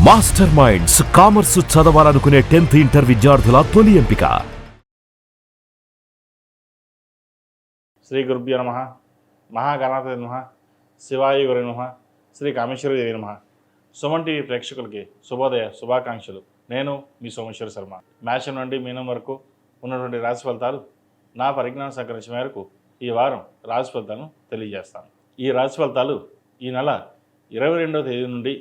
Master minds commerce చదవాలనుకునే 10th inter విద్యార్థుల తొలి ఎంపిక. శ్రీ గురుభ్యో నమః. మహాగణాధిపతయే నమః. శివాయ గురవే నమః. శ్రీ కామేశ్వరి దేవి నమః. సుమన్ టీవీ ప్రేక్షకులకి శుభోదయ శుభాకాంక్షలు. నేను మీ సోమేశ్వర శర్మ. మేషం నుండి మీనం వరకు ఉన్నటువంటి రాశి ఫలితాలు నా పరిజ్ఞానం సంకరించిన మేరకు ఈ వారం రాశి ఫలితాలను తెలియజేస్తాను. ఈ రాశి ఫలితాలు ఈ నెల 22వ తేదీ నుండి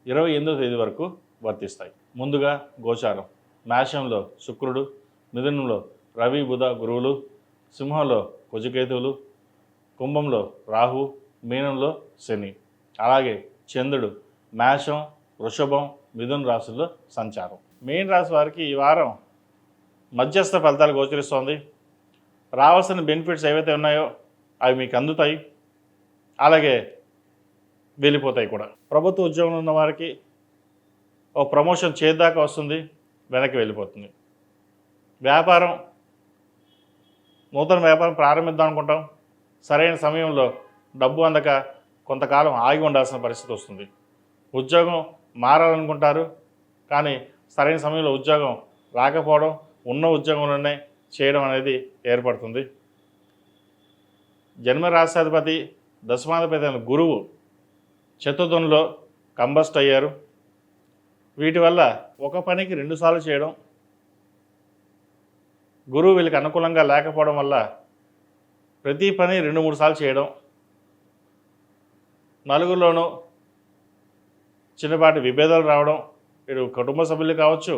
28వ తేదీ వరకు వర్తిస్తాయి. ముందుగా గోచారం. మేషంలో శుక్రుడు, మిథునంలో రవి బుధ గురువులు, సింహంలో కుజకేతువులు, కుంభంలో రాహు, మీనంలో శని. అలాగే చంద్రుడు మేషం, వృషభం, మిథున రాశుల్లో సంచారం. మీన రాశి వారికి ఈ వారం మధ్యస్థ ఫలితాలు గోచరిస్తోంది. రావాల్సిన బెనిఫిట్స్ ఏవైతే ఉన్నాయో అవి మీకు అందుతాయి, అలాగే వెళ్ళిపోతాయి కూడా. ప్రభుత్వ ఉద్యోగంలో ఉన్న వారికి ఓ ప్రమోషన్ చేద్దాకా వస్తుంది, వెనక్కి వెళ్ళిపోతుంది. వ్యాపారం, నూతన వ్యాపారం ప్రారంభిద్దాం అనుకుంటాం, సరైన సమయంలో డబ్బు అందక కొంతకాలం ఆగి ఉండాల్సిన పరిస్థితి వస్తుంది. ఉద్యోగం మారాలనుకుంటారు, కానీ సరైన సమయంలో ఉద్యోగం రాకపోవడం, ఉన్న ఉద్యోగంలోనే చేయడం అనేది ఏర్పడుతుంది. జన్మరాశాధిపతి దశమాధిపతి అయిన గురువు చతుర్థంలో కంబస్ట్ అయ్యారు. వీటి వల్ల ఒక పనికి 2 సార్లు చేయడం, గురువు వీళ్ళకి అనుకూలంగా లేకపోవడం వల్ల ప్రతి పని 2-3 సార్లు చేయడం, నలుగురిలోనూ చిన్నపాటి విభేదాలు రావడం, ఇటు కుటుంబ సభ్యులు కావచ్చు,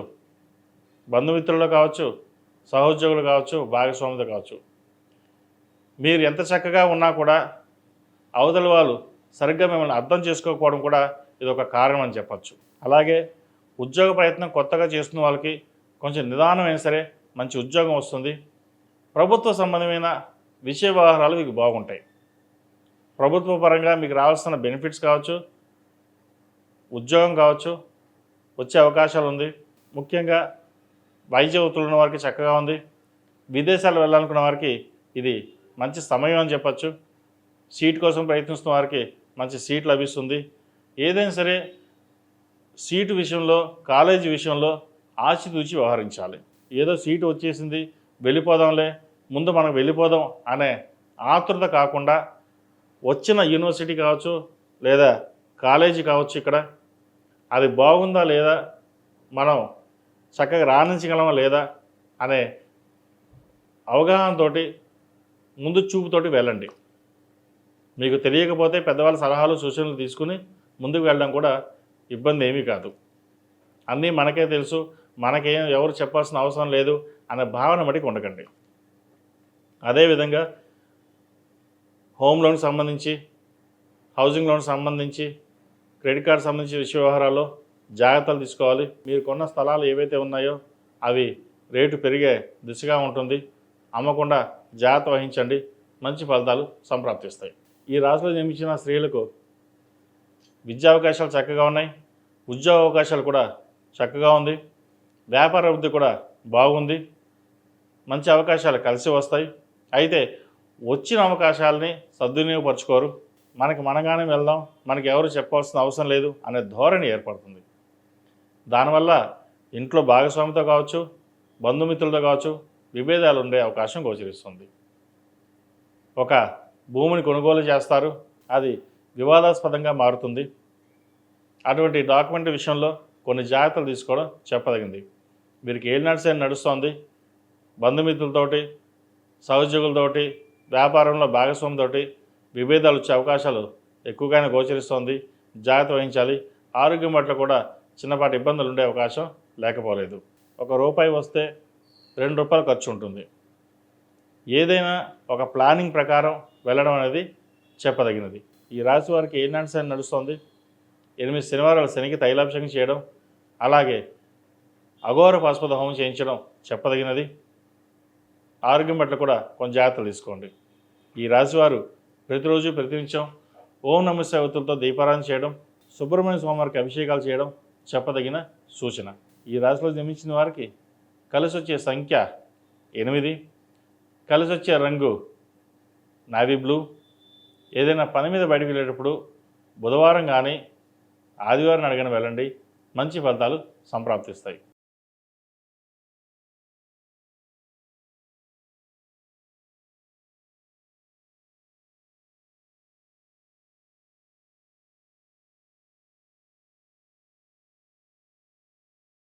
బంధుమిత్రులు కావచ్చు, సహోద్యోగులు కావచ్చు, భాగస్వాములు కావచ్చు. మీరు ఎంత చక్కగా ఉన్నా కూడా అవతల వాళ్ళు సరిగ్గా మిమ్మల్ని అర్థం చేసుకోకపోవడం కూడా ఇది ఒక కారణం అని చెప్పచ్చు. అలాగే ఉద్యోగ ప్రయత్నం కొత్తగా చేస్తున్న వాళ్ళకి కొంచెం నిదానమైనా సరే మంచి ఉద్యోగం వస్తుంది. ప్రభుత్వ సంబంధమైన విషయ వ్యవహారాలు మీకు బాగుంటాయి. ప్రభుత్వ పరంగా మీకు రావాల్సిన బెనిఫిట్స్ కావచ్చు, ఉద్యోగం కావచ్చు, వచ్చే అవకాశాలు ఉంది. ముఖ్యంగా వైద్య వృత్తులు ఉన్న వారికి చక్కగా ఉంది. విదేశాలు వెళ్ళాలనుకున్న వారికి ఇది మంచి సమయం అని చెప్పచ్చు. సీట్ కోసం ప్రయత్నిస్తున్న వారికి మంచి సీట్ లభిస్తుంది. ఏదైనా సరే సీటు విషయంలో, కాలేజీ విషయంలో ఆచితూచి వ్యవహరించాలి. ఏదో సీటు వచ్చేసింది వెళ్ళిపోదాంలే, ముందు మనం వెళ్ళిపోదాం అనే ఆతృత కాకుండా, వచ్చిన యూనివర్సిటీ కావచ్చు లేదా కాలేజీ కావచ్చు, ఇక్కడ అది బాగుందా లేదా, మనం చక్కగా రాణించగలమా లేదా అనే అవగాహనతోటి, ముందు చూపుతోటి వెళ్ళండి. మీకు తెలియకపోతే పెద్దవాళ్ళ సలహాలు సూచనలు తీసుకుని ముందుకు వెళ్ళడం కూడా ఇబ్బంది ఏమీ కాదు. అన్నీ మనకే తెలుసు, మనకేం ఎవరు చెప్పాల్సిన అవసరం లేదు అనే భావన మటుకు ఉండకండి. అదేవిధంగా హోమ్ లోన్ సంబంధించి, హౌసింగ్ లోన్ సంబంధించి, క్రెడిట్ కార్డు సంబంధించి విషయ వ్యవహారాల్లో జాగ్రత్తలు తీసుకోవాలి. మీరు కొన్న స్థలాలు ఏవైతే ఉన్నాయో అవి రేటు పెరిగే దిశగా ఉంటుంది. అమ్మకుండా జాగ్రత్త వహించండి, మంచి ఫలితాలు సంప్రాప్తిస్తాయి. ఈ రాశిలో జన్మించిన స్త్రీలకు విద్యా అవకాశాలు చక్కగా ఉన్నాయి, ఉద్యోగ అవకాశాలు కూడా చక్కగా ఉంది, వ్యాపార అభివృద్ధి కూడా బాగుంది, మంచి అవకాశాలు కలిసి వస్తాయి. అయితే వచ్చిన అవకాశాలని సద్వినియోగపరచుకోరు. మనకి మనగానే వెళ్దాం, మనకి ఎవరు చెప్పాల్సిన అవసరం లేదు అనే ధోరణి ఏర్పడుతుంది. దానివల్ల ఇంట్లో భాగస్వామితో కావచ్చు, బంధుమిత్రులతో కావచ్చు విభేదాలు ఉండే అవకాశం గోచరిస్తుంది. ఒక భూమిని కొనుగోలు చేస్తారు, అది వివాదాస్పదంగా మారుతుంది. అటువంటి డాక్యుమెంట్ విషయంలో కొన్ని జాగ్రత్తలు తీసుకోవడం చెప్పదగింది. వీరికి ఏలినాటి నడుస్తోంది. బంధుమిత్రులతోటి, సహోద్యోగులతోటి, వ్యాపారంలో భాగస్వామితోటి విభేదాలు వచ్చే అవకాశాలు ఎక్కువగానే గోచరిస్తోంది. జాగ్రత్త వహించాలి. ఆరోగ్యం పట్ల కూడా చిన్నపాటి ఇబ్బందులు ఉండే అవకాశం లేకపోలేదు. ₹1 వస్తే ₹2 ఖర్చు ఉంటుంది. ఏదైనా ఒక ప్లానింగ్ ప్రకారం వెళ్ళడం అనేది చెప్పదగినది. ఈ రాశి వారికి ఏనాటి శని నడుస్తోంది. 8 శనివారాలు శనికి తైలాభిషేకం చేయడం, అలాగే అఘోర పాశుపత హోమం చేయించడం చెప్పదగినది. ఆరోగ్యం పట్ల కూడా కొంచెం జాగ్రత్తలు తీసుకోండి. ఈ రాశివారు ప్రతిరోజు ప్రతినిత్యం ఓం నమః శివాయ ఒత్తులతో దీపారాధన చేయడం, సుబ్రహ్మణ్య స్వామివారికి అభిషేకాలు చేయడం చెప్పదగిన సూచన. ఈ రాశిలో జన్మించిన వారికి కలిసి వచ్చే సంఖ్య 8, కలిసి వచ్చే రంగు నావీ బ్లూ. ఏదైనా పని మీద బయటకు వెళ్ళేటప్పుడు బుధవారం కానీ ఆదివారం అడగని వెళ్ళండి, మంచి ఫలితాలు సంప్రాప్తిస్తాయి.